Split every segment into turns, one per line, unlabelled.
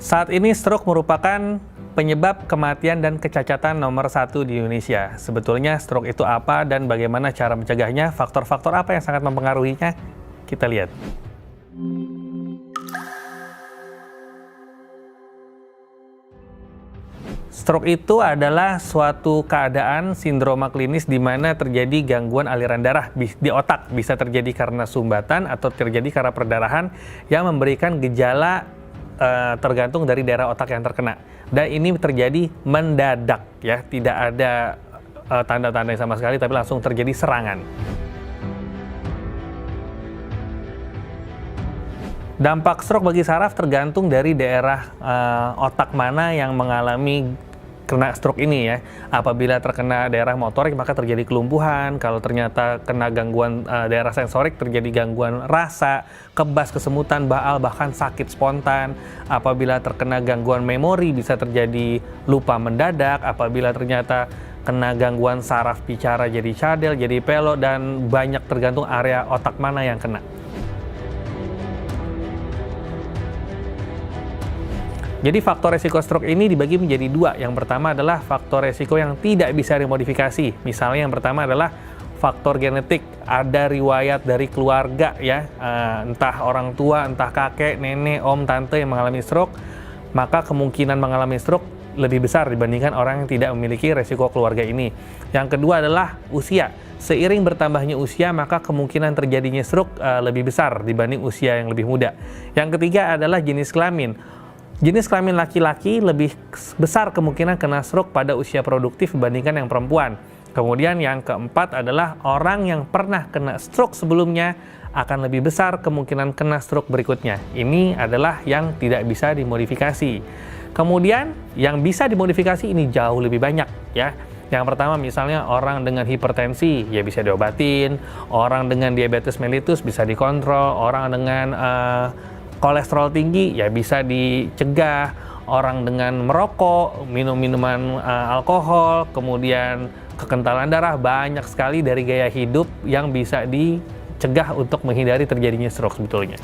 Saat ini stroke merupakan penyebab kematian dan kecacatan nomor 1 di Indonesia. Sebetulnya stroke itu apa dan bagaimana cara mencegahnya? Faktor-faktor apa yang sangat mempengaruhinya? Kita lihat. Stroke itu adalah suatu keadaan sindroma klinis di mana terjadi gangguan aliran darah di otak. Bisa terjadi karena sumbatan atau terjadi karena perdarahan yang memberikan gejala tergantung dari daerah otak yang terkena. Dan ini terjadi mendadak, ya, tidak ada tanda-tanda sama sekali, tapi langsung terjadi serangan. Dampak stroke bagi saraf tergantung dari daerah otak mana yang mengalami kena stroke ini, ya. Apabila terkena daerah motorik maka terjadi kelumpuhan. Kalau ternyata kena gangguan daerah sensorik terjadi gangguan rasa, kebas, kesemutan, baal, bahkan sakit spontan. Apabila terkena gangguan memori bisa terjadi lupa mendadak. Apabila ternyata kena gangguan saraf bicara jadi cadel, jadi pelok, dan banyak tergantung area otak mana yang kena. Jadi faktor resiko stroke ini dibagi menjadi dua. Yang pertama adalah faktor resiko yang tidak bisa dimodifikasi. Misalnya yang pertama adalah faktor genetik. Ada riwayat dari keluarga, ya, entah orang tua, entah kakek, nenek, om, tante yang mengalami stroke, maka kemungkinan mengalami stroke lebih besar dibandingkan orang yang tidak memiliki resiko keluarga ini. Yang kedua adalah usia. Seiring bertambahnya usia, maka kemungkinan terjadinya stroke lebih besar dibanding usia yang lebih muda. Yang ketiga adalah jenis kelamin. Jenis kelamin laki-laki lebih besar kemungkinan kena stroke pada usia produktif dibandingkan yang perempuan. Kemudian yang keempat adalah orang yang pernah kena stroke sebelumnya akan lebih besar kemungkinan kena stroke berikutnya. Ini adalah yang tidak bisa dimodifikasi. Kemudian yang bisa dimodifikasi ini jauh lebih banyak, ya. Yang pertama misalnya orang dengan hipertensi ya bisa diobatin, orang dengan diabetes mellitus bisa dikontrol, orang dengan kolesterol tinggi ya bisa dicegah, orang dengan merokok, minum minuman alkohol, kemudian kekentalan darah, banyak sekali dari gaya hidup yang bisa dicegah untuk menghindari terjadinya stroke sebetulnya.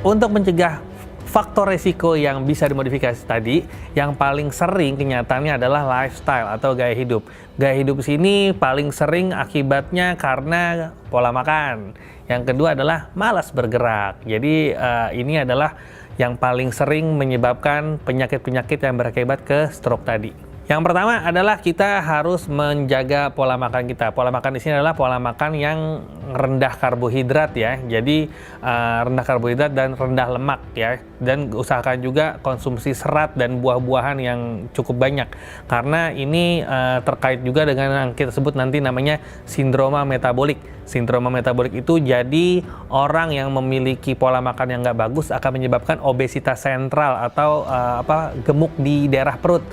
Untuk mencegah faktor resiko yang bisa dimodifikasi tadi, yang paling sering kenyataannya adalah lifestyle atau gaya hidup. Gaya hidup sini paling sering akibatnya karena pola makan. Yang kedua adalah malas bergerak. Jadi ini adalah yang paling sering menyebabkan penyakit-penyakit yang berakibat ke stroke tadi. Yang pertama adalah kita harus menjaga pola makan kita. Pola makan di sini adalah pola makan yang rendah karbohidrat, ya. Jadi rendah karbohidrat dan rendah lemak, ya. Dan usahakan juga konsumsi serat dan buah-buahan yang cukup banyak. Karena ini terkait juga dengan yang kita sebut nanti namanya sindroma metabolik. Sindroma metabolik itu jadi orang yang memiliki pola makan yang nggak bagus akan menyebabkan obesitas sentral atau gemuk di daerah perut.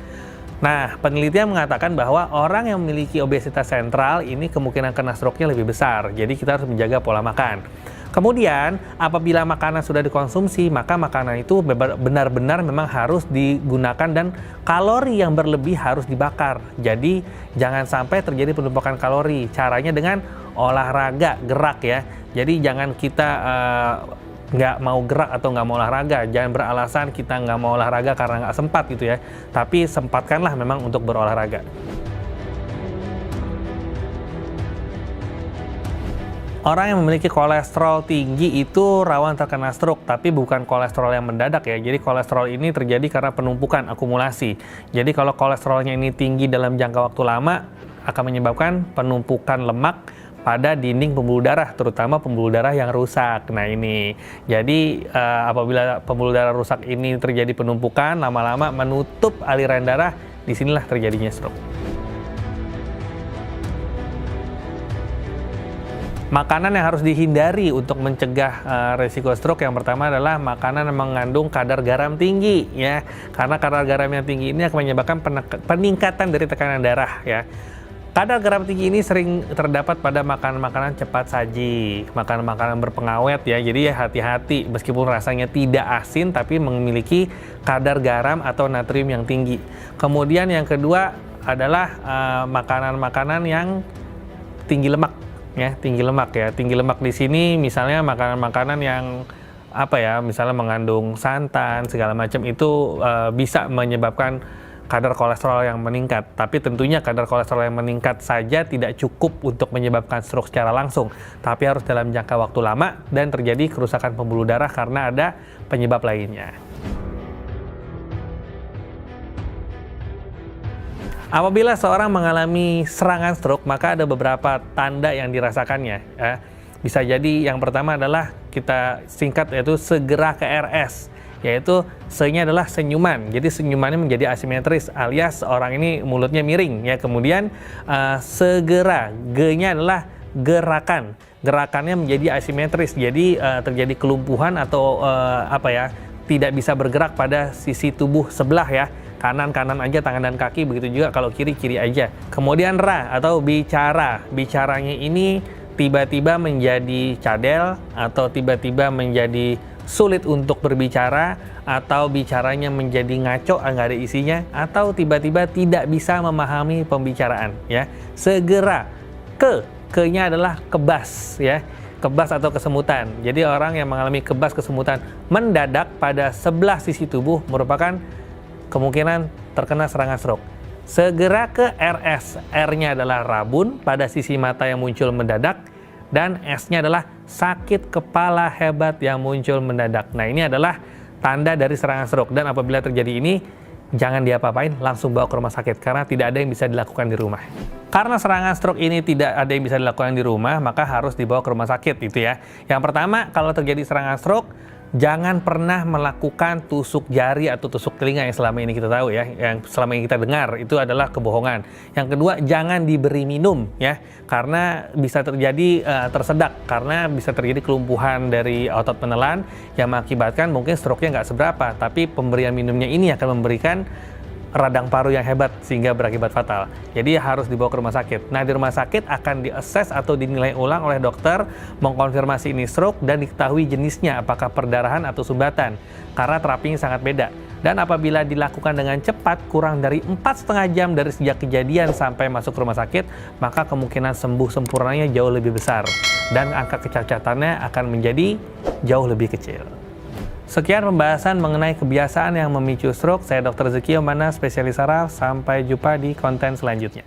Nah, penelitian mengatakan bahwa orang yang memiliki obesitas sentral ini kemungkinan kena stroke-nya lebih besar. Jadi kita harus menjaga pola makan. Kemudian, apabila makanan sudah dikonsumsi, maka makanan itu benar-benar memang harus digunakan dan kalori yang berlebih harus dibakar. Jadi, jangan sampai terjadi penumpukan kalori. Caranya dengan olahraga, gerak, ya. Jadi, jangan kita nggak mau gerak atau nggak mau olahraga. Jangan beralasan kita nggak mau olahraga karena nggak sempat gitu, ya. Tapi sempatkanlah memang untuk berolahraga. Orang yang memiliki kolesterol tinggi itu rawan terkena stroke, tapi bukan kolesterol yang mendadak, ya. Jadi kolesterol ini terjadi karena penumpukan, akumulasi. Jadi kalau kolesterolnya ini tinggi dalam jangka waktu lama akan menyebabkan penumpukan lemak pada dinding pembuluh darah, terutama pembuluh darah yang rusak. Nah ini, jadi apabila pembuluh darah rusak ini terjadi penumpukan, lama-lama menutup aliran darah, disinilah terjadinya stroke. Makanan yang harus dihindari untuk mencegah resiko stroke yang pertama adalah makanan yang mengandung kadar garam tinggi, ya. Karena kadar garam yang tinggi ini akan menyebabkan peningkatan dari tekanan darah, ya. Kadar garam tinggi ini sering terdapat pada makanan-makanan cepat saji, makanan-makanan berpengawet, ya. Jadi ya hati-hati, meskipun rasanya tidak asin tapi memiliki kadar garam atau natrium yang tinggi. Kemudian yang kedua adalah makanan-makanan yang tinggi lemak. ya, tinggi lemak ya. Tinggi lemak di sini misalnya makanan-makanan yang apa ya, misalnya mengandung santan segala macam itu bisa menyebabkan kadar kolesterol yang meningkat. Tapi tentunya kadar kolesterol yang meningkat saja tidak cukup untuk menyebabkan stroke secara langsung, tapi harus dalam jangka waktu lama dan terjadi kerusakan pembuluh darah karena ada penyebab lainnya. Apabila seorang mengalami serangan stroke, maka ada beberapa tanda yang dirasakannya. Ya. Bisa jadi yang pertama adalah kita singkat yaitu segera ke RS, yaitu se-nya adalah senyuman. Jadi senyumannya menjadi asimetris alias orang ini mulutnya miring. Ya. Kemudian segera, G-nya adalah gerakan. Gerakannya menjadi asimetris. Jadi terjadi kelumpuhan atau tidak bisa bergerak pada sisi tubuh sebelah ya. Kanan aja tangan dan kaki, begitu juga kalau kiri aja. Kemudian ra atau bicara. Bicaranya ini tiba-tiba menjadi cadel atau tiba-tiba menjadi sulit untuk berbicara atau bicaranya menjadi ngaco, nggak ada isinya, atau tiba-tiba tidak bisa memahami pembicaraan ya. Segera ke-nya adalah kebas ya. Kebas atau kesemutan. Jadi orang yang mengalami kebas kesemutan mendadak pada sebelah sisi tubuh merupakan kemungkinan terkena serangan stroke. Segera ke RS. R-nya adalah rabun pada sisi mata yang muncul mendadak, dan S-nya adalah sakit kepala hebat yang muncul mendadak. Nah, ini adalah tanda dari serangan stroke, dan apabila terjadi ini jangan diapa-apain, langsung bawa ke rumah sakit karena tidak ada yang bisa dilakukan di rumah. Karena serangan stroke ini tidak ada yang bisa dilakukan di rumah, maka harus dibawa ke rumah sakit itu ya. Yang pertama, kalau terjadi serangan stroke, jangan pernah melakukan tusuk jari atau tusuk telinga yang selama ini kita tahu ya, yang selama ini kita dengar itu adalah kebohongan. Yang kedua, jangan diberi minum ya, karena bisa terjadi tersedak, karena bisa terjadi kelumpuhan dari otot penelan yang mengakibatkan mungkin stroke-nya nggak seberapa, tapi pemberian minumnya ini akan memberikan radang paru yang hebat sehingga berakibat fatal. Jadi harus dibawa ke rumah sakit. Nah, di rumah sakit akan diassess atau dinilai ulang oleh dokter, mengkonfirmasi ini stroke dan diketahui jenisnya apakah perdarahan atau sumbatan, karena terapinya sangat beda. Dan apabila dilakukan dengan cepat, kurang dari 4,5 jam dari sejak kejadian sampai masuk ke rumah sakit, maka kemungkinan sembuh sempurnanya jauh lebih besar dan angka kecacatannya akan menjadi jauh lebih kecil. Sekian pembahasan mengenai kebiasaan yang memicu stroke. Saya Dr. Zekio Mana, spesialis saraf. Sampai jumpa di konten selanjutnya.